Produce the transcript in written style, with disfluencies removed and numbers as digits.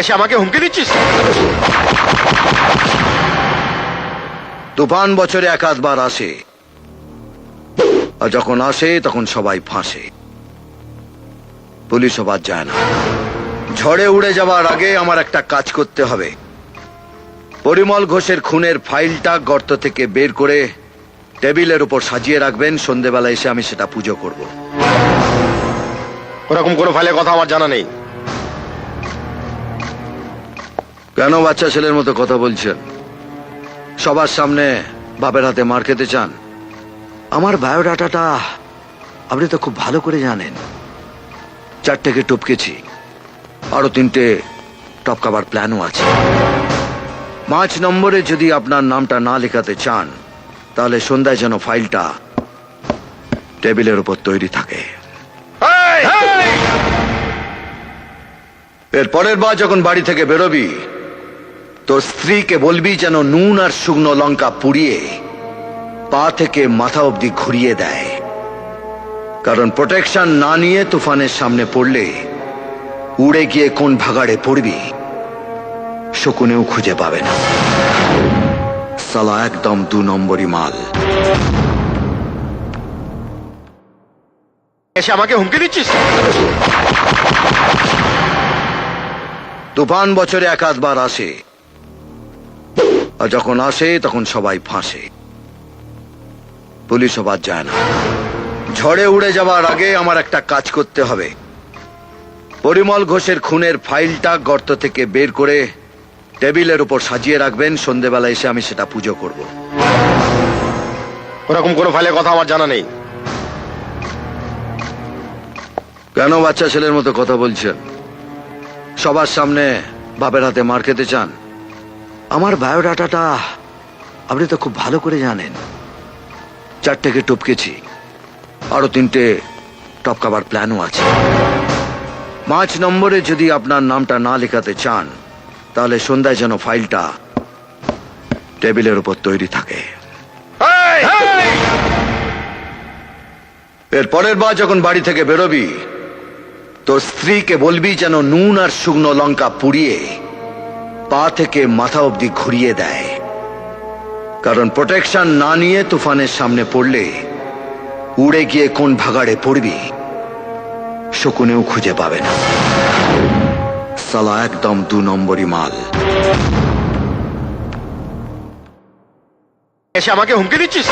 এসে আমাকে হুমকি দিচ্ছিস? তুফান বছরে এক আধবার আসে, আর যখন আসে তখন সবাই ফাঁসে। পুলিশও বাদ যায় না। ঝড়ে উড়ে যাওয়ার আগে আমার একটা কাজ করতে হবে। পরিমল ঘোষের খুনের ফাইলটা গর্ত থেকে বের করে টেবিলের উপর সাজিয়ে রাখবেন। সন্ধেবেলা এসে আমি সেটা পুজো করব। ওরকম কোনো ফাইলের কথা আমার জানা নেই। কেন বাচ্চা ছেলের মতো কথা বলছেন? সবার সামনে বাপের হাতে মার খেতে চান? আমার বায়োডাটাটা আপনি তো খুব ভালো করে জানেন। 4টেকে টপকেছি, আরো 3টে টপকাবার প্ল্যানও আছে। 5 নম্বরে যদি আপনার নামটা না লেখাতে চান, তাহলে সন্ধ্যায় যেন ফাইলটা টেবিলের উপর তৈরি থাকে। এর পরের বার যখন বাড়ি থেকে বেরোবি, তোর স্ত্রীকে বলবি যেন নুন আর শুকনো লঙ্কা পুড়িয়ে পা থেকে মাথা অবধি ঘুরিয়ে দেয়। কারণ প্রোটেকশন না নিয়ে তুফানের সামনে পড়লে উড়ে গিয়ে কোন ভাগাড়ে পড়বি শকুনেও খুঁজে পাবে না। সালা একদম 2 নম্বরই মাল। এসে আমাকে হুমকি দিচ্ছিস? তুফান বছরে এক আধবার আসে, আর যখন আসে তখন সবাই ফাঁসে। পুলিশও বাদ যায় না। ঝড়ে উড়ে যাওয়ার আগে আমার একটা কাজ করতে হবে। পরিমল ঘোষের খুনের ফাইলটা গর্ত থেকে বের করে টেবিলের উপর সাজিয়ে রাখবেন। সন্ধেবেলা এসে আমি সেটা পুজো করব। ওরকম কোনো ফাইলের কথা আমার জানা নেই। কেন বাচ্চা ছেলের মতো কথা বলছেন? সবার সামনে বাপের হাতে মার খেতে চান? আমার বায়োডাটাটা আপনি তো খুব ভালো করে জানেন। 4টেকে টপকেছি, আরো 3টে টপকাবার প্ল্যানও আছে। 5 নম্বরে যদি আপনার নামটা না লেখাতে চান, তাহলে সন্ধ্যায় যেন ফাইলটা টেবিলের উপর তৈরি থাকে। এর পরের বার যখন বাড়ি থেকে বেরোবি, তোর স্ত্রীকে বলবি যেন নুন আর শুকনো লঙ্কা পুড়িয়ে পা থেকে মাথা অবধি ঘুরিয়ে দেয়। কারণ প্রোটেকশন না নিয়ে তুফানের সামনে পড়লে উড়ে গিয়ে কোন ভাগাড়ে পড়বি শকুনেও খুঁজে পাবে না। সালা একদম 2 নম্বরই মাল। এসে আমাকে হুমকি দিচ্ছিস?